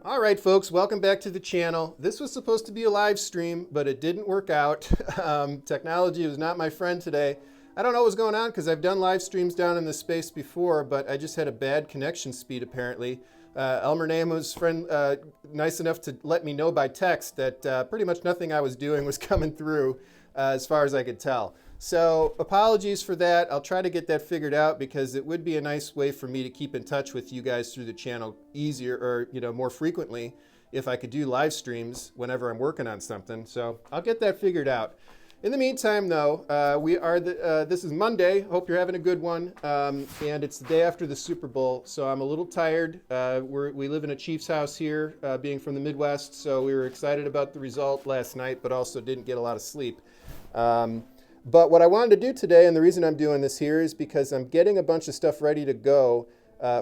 All right, folks, welcome back to the channel. This was supposed to be a live stream, but it didn't work out. Technology was not my friend today. I don't know what was going on because I've done live streams down in this space before, but I just had a bad connection speed apparently. Elmer Name was nice enough to let me know by text that pretty much nothing I was doing was coming through as far as I could tell. So apologies for that. I'll try to get that figured out because it would be a nice way for me to keep in touch with you guys through the channel easier or more frequently if I could do live streams whenever I'm working on something. So I'll get that figured out. In the meantime, though, this is Monday. Hope you're having a good one. And it's the day after the Super Bowl, so I'm a little tired. We live in a Chiefs house here, being from the Midwest, so we were excited about the result last night, but also didn't get a lot of sleep. But what I wanted to do today, and the reason I'm doing this here, is because I'm getting a bunch of stuff ready to go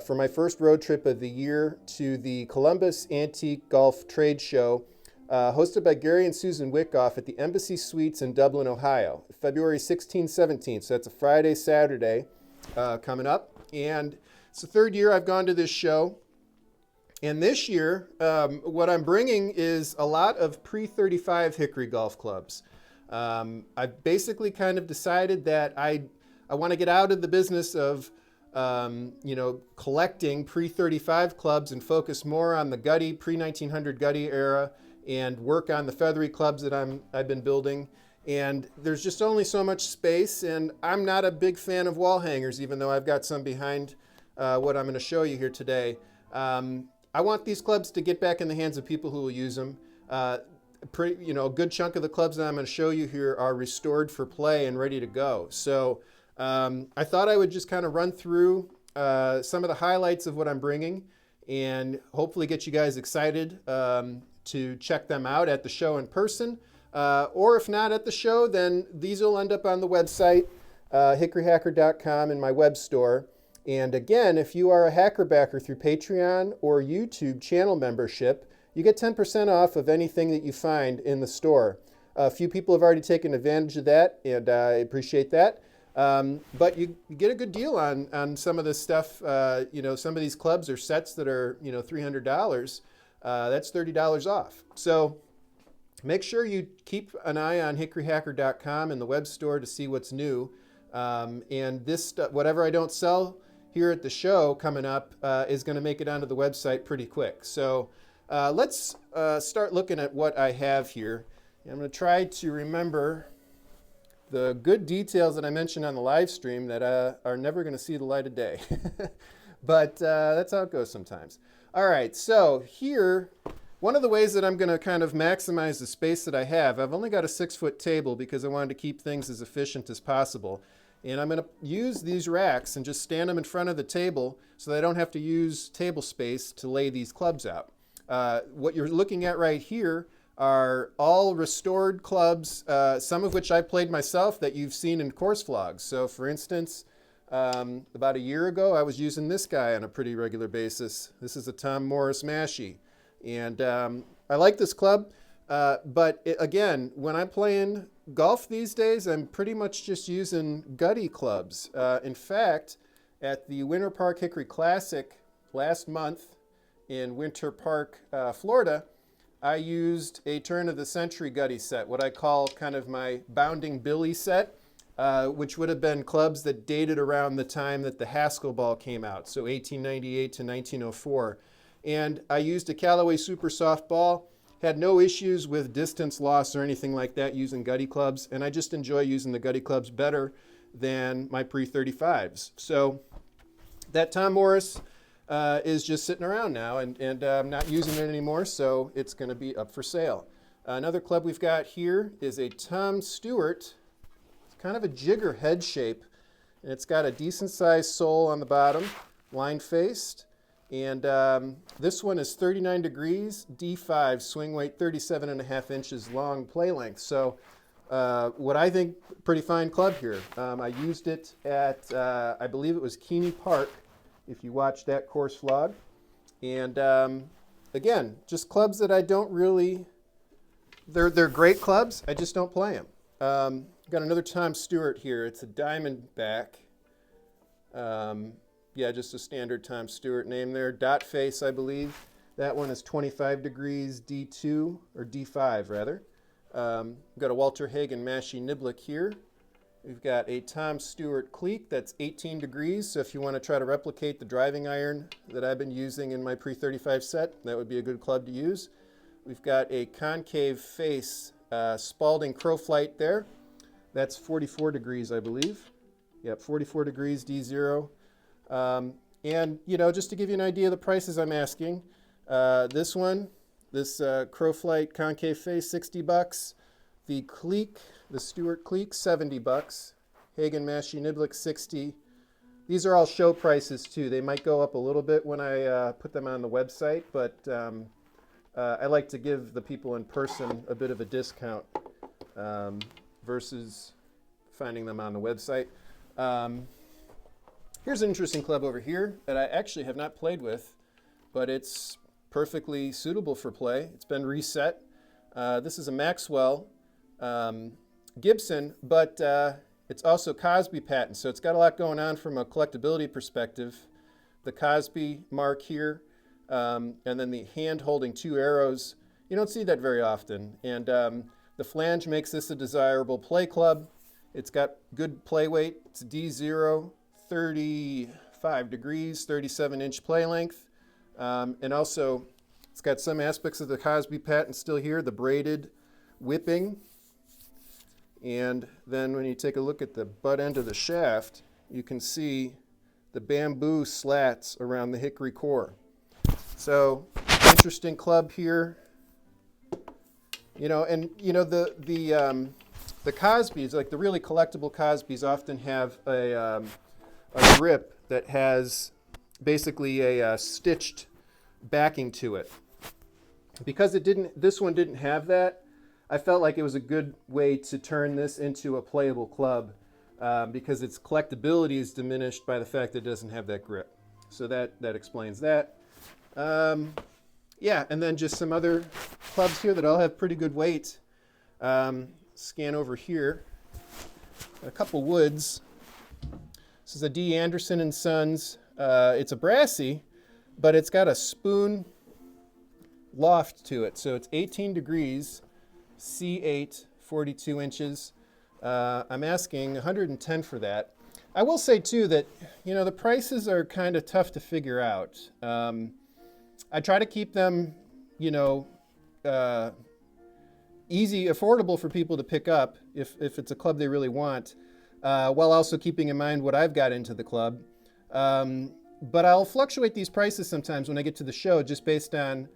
for my first road trip of the year to the Columbus Antique Golf Trade Show, hosted by Gary and Susan Wickoff at the Embassy Suites in Dublin, Ohio, February 16th, 17th. So that's a Friday, Saturday coming up. And it's the third year I've gone to this show. And this year, what I'm bringing is a lot of pre-35 Hickory golf clubs. I've basically kind of decided that I want to get out of the business of collecting pre-35 clubs and focus more on the gutty, pre-1900 gutty era and work on the feathery clubs that I've been building. And there's just only so much space, and I'm not a big fan of wall hangers, even though I've got some behind what I'm going to show you here today. I want these clubs to get back in the hands of people who will use them. A good chunk of the clubs that I'm going to show you here are restored for play and ready to go. So I thought I would just kind of run through some of the highlights of what I'm bringing and hopefully get you guys excited to check them out at the show in person. Or if not at the show, then these will end up on the website, hickoryhacker.com, in my web store. And again, if you are a hacker backer through Patreon or YouTube channel membership, you get 10% off of anything that you find in the store. A few people have already taken advantage of that, and I appreciate that. But you get a good deal on some of this stuff. Some of these clubs or sets that are $300. That's $30 off. So make sure you keep an eye on hickoryhacker.com and the web store to see what's new. And this stuff, whatever I don't sell here at the show coming up, is going to make it onto the website pretty quick. So let's start looking at what I have here. I'm going to try to remember the good details that I mentioned on the live stream that are never going to see the light of day. But that's how it goes sometimes. All right, so here, one of the ways that I'm going to kind of maximize the space that I have, I've only got a 6-foot table because I wanted to keep things as efficient as possible. And I'm going to use these racks and just stand them in front of the table so that I don't have to use table space to lay these clubs out. What you're looking at right here are all restored clubs, some of which I played myself that you've seen in course vlogs. So for instance, about a year ago, I was using this guy on a pretty regular basis. This is a Tom Morris Mashie. And I like this club, but again, when I'm playing golf these days, I'm pretty much just using gutty clubs. In fact, at the Winter Park Hickory Classic last month in Winter Park, Florida, I used a turn of the century gutty set, what I call kind of my Bounding Billy set, which would have been clubs that dated around the time that the Haskell ball came out, so 1898 to 1904. And I used a Callaway Super Soft ball, had no issues with distance loss or anything like that using gutty clubs, and I just enjoy using the gutty clubs better than my pre-35s. So that Tom Morris is just sitting around now, and I'm not using it anymore, so it's going to be up for sale. Another club we've got here is a Tom Stewart. It's kind of a jigger head shape, and it's got a decent sized sole on the bottom, line faced. And this one is 39 degrees, D5, swing weight 37.5 inches long, play length. So what I think, pretty fine club here. I used it at, I believe it was Keeney Park, if you watched that course vlog. And again, just clubs that I don't really, they're great clubs, I just don't play them. Got another Tom Stewart here. It's a Diamondback. Yeah, just a standard Tom Stewart name there. Dot face, I believe. That one is 25 degrees D2, or D5 rather. We've got a Walter Hagen Mashie Niblick here. We've got a Tom Stewart cleek that's 18 degrees, so if you want to try to replicate the driving iron that I've been using in my pre-35 set, that would be a good club to use. We've got a concave face Spalding Crowflight there. That's 44 degrees, I believe. Yep, 44 degrees D0. And, you know, just to give you an idea of the prices I'm asking, this one, this Crowflight concave face, 60 bucks. The cleek, the Stewart cleek, 70 bucks. Hagen Mashie Niblick, 60. These are all show prices too. They might go up a little bit when I put them on the website, but I like to give the people in person a bit of a discount versus finding them on the website. Here's an interesting club over here that I actually have not played with, but it's perfectly suitable for play. It's been reset. This is a Maxwell Gibson, but it's also Cosby patent, so it's got a lot going on from a collectability perspective. The Cosby mark here, and then the hand holding two arrows. You don't see that very often. And the flange makes this a desirable play club. It's got good play weight. It's D0, 35 degrees, 37-inch play length. And also, it's got some aspects of the Cosby patent still here, the braided whipping. And then when you take a look at the butt end of the shaft, you can see the bamboo slats around the hickory core. So, interesting club here. You know, and you know the Cosbys, like the really collectible Cosbys, often have a grip that has basically a stitched backing to it. Because this one didn't have that, I felt like it was a good way to turn this into a playable club because its collectability is diminished by the fact that it doesn't have that grip. So that explains that. Yeah, and then just some other clubs here that all have pretty good weight. Scan over here. Got a couple woods. This is a D. Anderson and Sons. It's a brassy, but it's got a spoon loft to it. So it's 18 degrees, C8, 42 inches. I'm asking 110 for that. I will say too that, you know, the prices are kind of tough to figure out. I try to keep them, you know, easy, affordable for people to pick up if it's a club they really want, while also keeping in mind what I've got into the club. But I'll fluctuate these prices sometimes when I get to the show just based on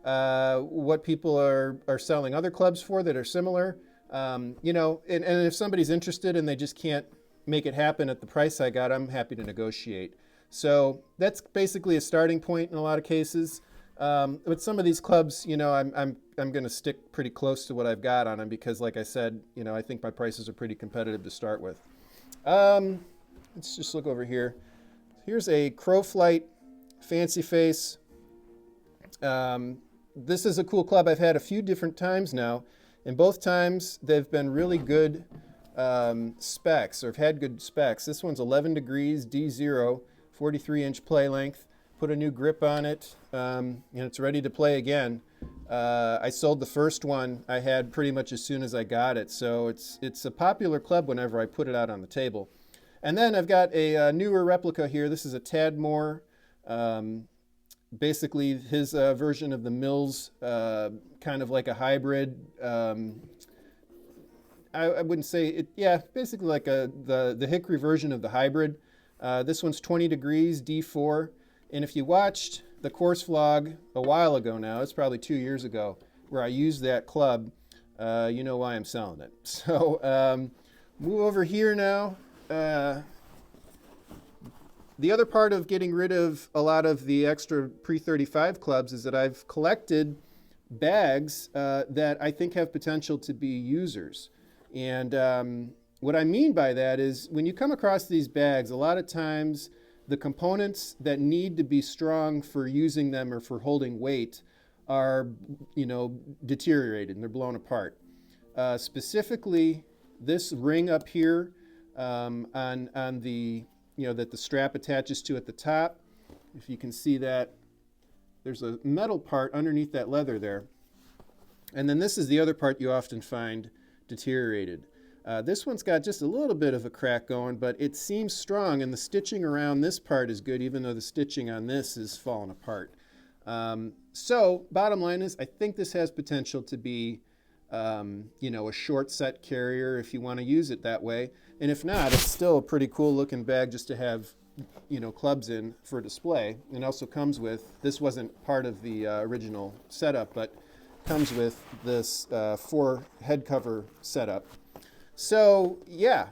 what people are selling other clubs for that are similar. You know, and if somebody's interested and they just can't make it happen at the price I got, I'm happy to negotiate. So that's basically a starting point in a lot of cases. With some of these clubs, you know, I'm going to stick pretty close to what I've got on them because, like I said, you know, I think my prices are pretty competitive to start with. Let's just look over here. Here's a Crowflight Fancy Face. This is a cool club I've had a few different times now, and both times they've been really good specs, or have had good specs. This one's 11 degrees, D0, 43-inch play length. Put a new grip on it, and it's ready to play again. I sold the first one I had pretty much as soon as I got it, so it's a popular club whenever I put it out on the table. And then I've got a newer replica here. This is a Tadmore, basically his version of the Mills, kind of like a hybrid. I wouldn't say it, yeah, basically like the Hickory version of the hybrid. This one's 20 degrees, D4. And if you watched the course vlog a while ago now, it's probably 2 years ago, where I used that club, you know why I'm selling it. So move over here now. The other part of getting rid of a lot of the extra pre-35 clubs is that I've collected bags that I think have potential to be users. And what I mean by that is when you come across these bags, a lot of times the components that need to be strong for using them or for holding weight are, you know, deteriorated and they're blown apart. Specifically, this ring up here on the, you know, that the strap attaches to at the top. If you can see that there's a metal part underneath that leather there. And then this is the other part you often find deteriorated. This one's got just a little bit of a crack going, but it seems strong, and the stitching around this part is good, even though the stitching on this is falling apart. So bottom line is, I think this has potential to be, you know, a short set carrier if you want to use it that way. And if not, it's still a pretty cool looking bag just to have, you know, clubs in for display. And also comes with, this wasn't part of the original setup, but comes with this 4 head cover setup. So yeah,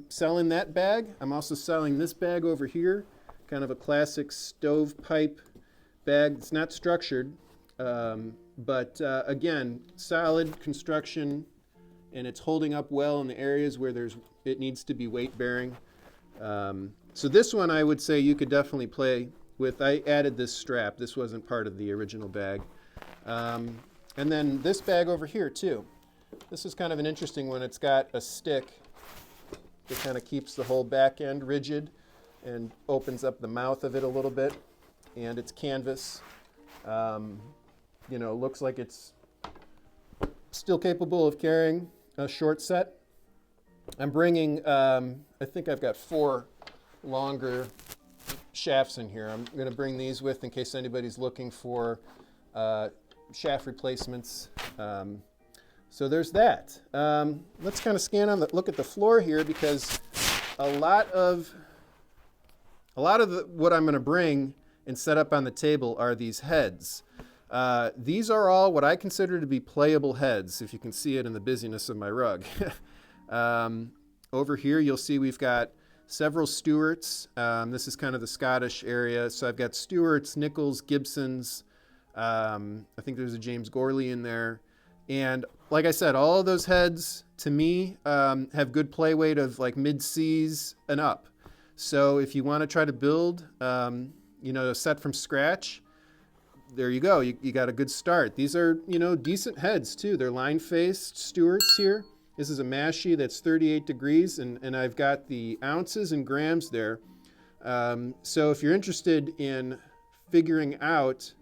selling that bag. I'm also selling this bag over here, kind of a classic stovepipe bag. It's not structured, but again, solid construction, and it's holding up well in the areas where it needs to be weight bearing. So this one I would say you could definitely play with. I added this strap. This wasn't part of the original bag. And then this bag over here too. This is kind of an interesting one. It's got a stick that kind of keeps the whole back end rigid and opens up the mouth of it a little bit. And it's canvas. You know, looks like it's still capable of carrying a short set. I'm bringing, I think I've got 4 longer shafts in here. I'm going to bring these with in case anybody's looking for shaft replacements. So there's that. Let's kind of scan on look at the floor here, because a lot of what I'm going to bring and set up on the table are these heads. These are all what I consider to be playable heads, if you can see it in the busyness of my rug. Over here you'll see we've got several Stewarts. This is kind of the Scottish area. So I've got Stewarts, Nichols, Gibsons. I think there's a James Gorley in there. And like I said, all of those heads, to me, have good play weight of like mid-Cs and up. So if you want to try to build, you know, a set from scratch, there you go. You got a good start. These are, you know, decent heads too. They're line-faced Stewarts here. This is a mashie that's 38 degrees, and I've got the ounces and grams there. So if you're interested in figuring out,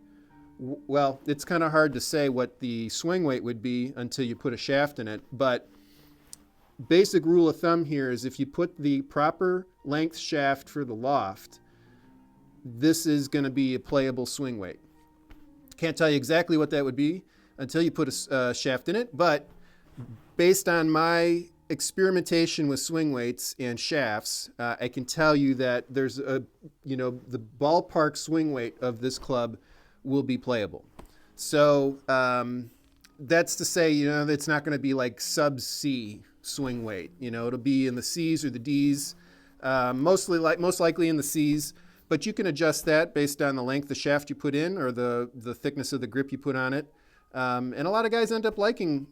well, it's kind of hard to say what the swing weight would be until you put a shaft in it, but basic rule of thumb here is if you put the proper length shaft for the loft, this is going to be a playable swing weight. Can't tell you exactly what that would be until you put a shaft in it, but based on my experimentation with swing weights and shafts, I can tell you that there's a, you know, the ballpark swing weight of this club will be playable. So that's to say, you know, it's not going to be like sub-C swing weight. You know, it'll be in the C's or the D's, most likely in the C's. But you can adjust that based on the length of shaft you put in or the thickness of the grip you put on it. And a lot of guys end up liking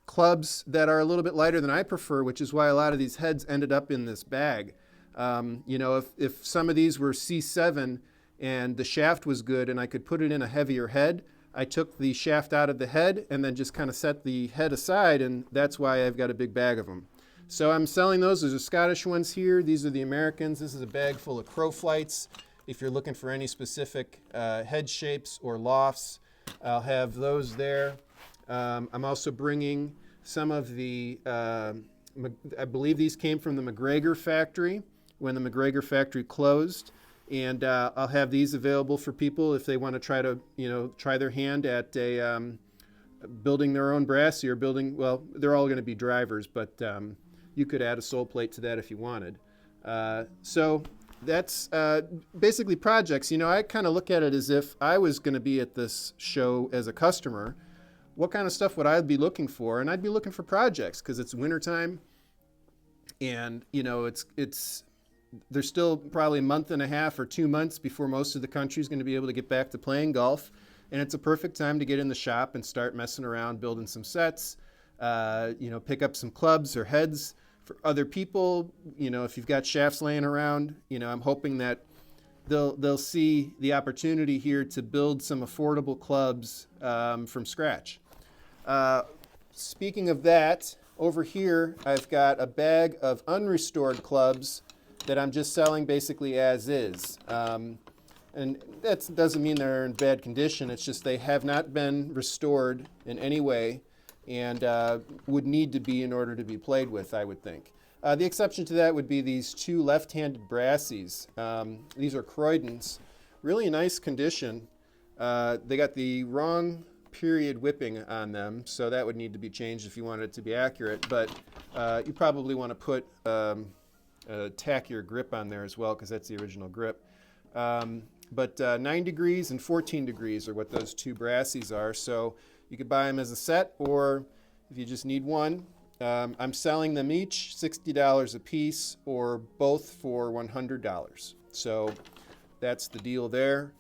clubs that are a little bit lighter than I prefer, which is why a lot of these heads ended up in this bag. You know, if some of these were C7 and the shaft was good and I could put it in a heavier head, I took the shaft out of the head and then just kind of set the head aside, and that's why I've got a big bag of them. So I'm selling those. There's a Scottish ones here. These are the Americans. This is a bag full of crow flights. If you're looking for any specific head shapes or lofts, I'll have those there. I'm also bringing some of the, I believe these came from the McGregor factory when the McGregor factory closed. And I'll have these available for people if they want to try to, you know, try their hand at building their own brassy or building, well, they're all going to be drivers, but you could add a sole plate to that if you wanted. So that's basically projects. You know, I kind of look at it as if I was going to be at this show as a customer. What kind of stuff would I be looking for? And I'd be looking for projects because it's wintertime and, you know, there's still probably a month and a half or 2 months before most of the country is going to be able to get back to playing golf. And it's a perfect time to get in the shop and start messing around, building some sets, you know, pick up some clubs or heads for other people. You know, if you've got shafts laying around, you know, I'm hoping that they'll see the opportunity here to build some affordable clubs from scratch. Speaking of that, over here, I've got a bag of unrestored clubs that I'm just selling basically as is. And And that doesn't mean they're in bad condition. It's just they have not been restored in any way and would need to be in order to be played with, I would think. The exception to that would be these two left-handed brassies. These are Croydons. Really nice condition. They got the wrong period whipping on them, so that would need to be changed if you wanted it to be accurate. But you probably want to put a tackier grip on there as well, because that's the original grip. But 9 degrees and 14 degrees are what those two brassies are. So you could buy them as a set, or if you just need one, I'm selling them each $60 a piece, or both for $100. So that's the deal there.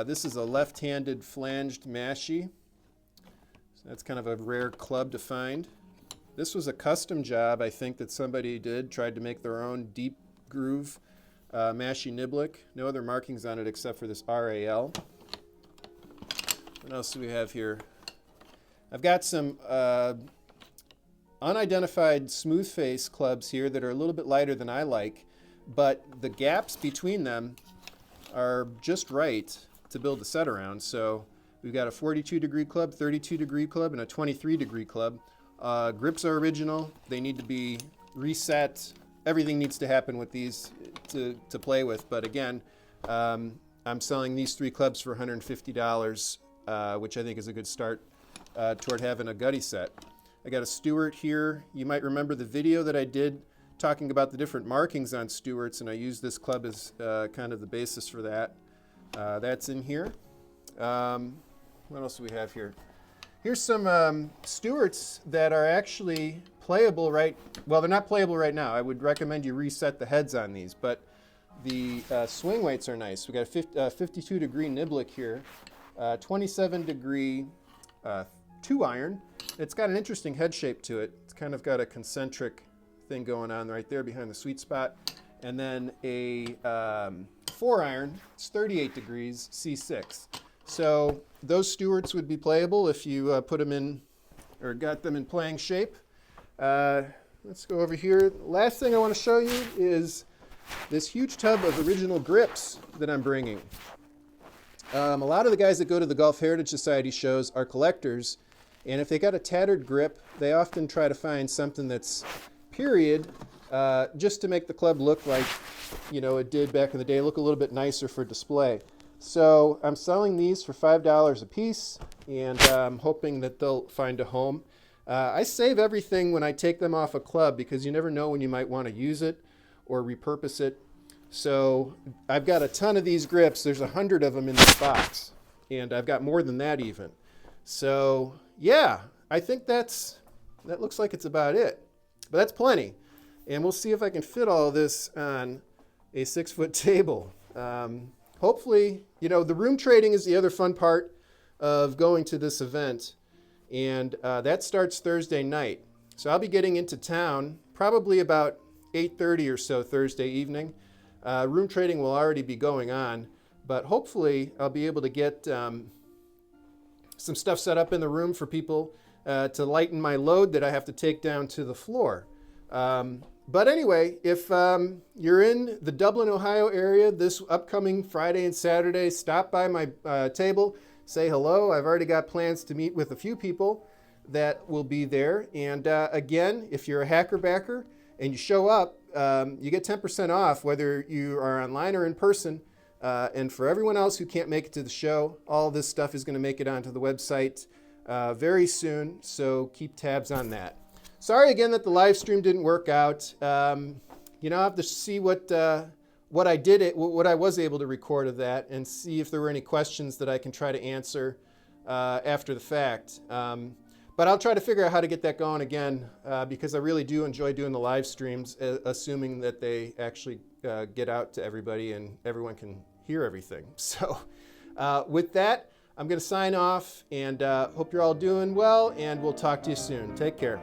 This is a left-handed flanged mashie. So that's kind of a rare club to find. This was a custom job, I think, that somebody did, tried to make their own deep groove mashie niblick. No other markings on it except for this RAL. What else do we have here? I've got some unidentified smooth face clubs here that are a little bit lighter than I like, but the gaps between them are just right to build a set around. So we've got a 42 degree club, 32 degree club, and a 23 degree club. Grips are original. They need to be reset. Everything needs to happen with these to play with. But again, I'm selling these 3 clubs for $150, which I think is a good start toward having a gutty set. I got a Stewart here. You might remember the video that I did talking about the different markings on Stewarts, and I used this club as kind of the basis for that. That's in here. What else do we have here? Here's some Stewarts that are actually playable well, they're not playable right now. I would recommend you reset the heads on these, but the swing weights are nice. We got a 52 degree niblick here, 27 degree 2-iron. It's got an interesting head shape to it. It's kind of got a concentric thing going on right there behind the sweet spot. And then a 4-iron, it's 38 degrees C6. So those Stewarts would be playable if you put them in, or got them in playing shape. Let's go over here. Last thing I want to show you is this huge tub of original grips that I'm bringing. A lot of the guys that go to the Golf Heritage Society shows are collectors, and if they got a tattered grip, they often try to find something that's period, just to make the club look like, you know, it did back in the day, look a little bit nicer for display. So I'm selling these for $5 a piece, and I'm hoping that they'll find a home. I save everything when I take them off a club, because you never know when you might want to use it or repurpose it. So I've got a ton of these grips. There's 100 of them in this box, and I've got more than that even. So yeah, I think that looks like it's about it. But that's plenty. And we'll see if I can fit all of this on a 6-foot table. Hopefully, you know, the room trading is the other fun part of going to this event. And that starts Thursday night. So I'll be getting into town probably about 8:30 or so Thursday evening. Room trading will already be going on, but hopefully I'll be able to get some stuff set up in the room for people to lighten my load that I have to take down to the floor. But anyway, if you're in the Dublin, Ohio area this upcoming Friday and Saturday, stop by my table, say hello. I've already got plans to meet with a few people that will be there. And again, if you're a hacker backer and you show up, you get 10% off whether you are online or in person. And for everyone else who can't make it to the show, all this stuff is going to make it onto the website very soon, so keep tabs on that. Sorry again that the live stream didn't work out. You know, I'll have to see what I was able to record of that, and see if there were any questions that I can try to answer after the fact. But I'll try to figure out how to get that going again, because I really do enjoy doing the live streams, assuming that they actually get out to everybody and everyone can hear everything. So with that, I'm going to sign off, and hope you're all doing well, and we'll talk to you soon. Take care.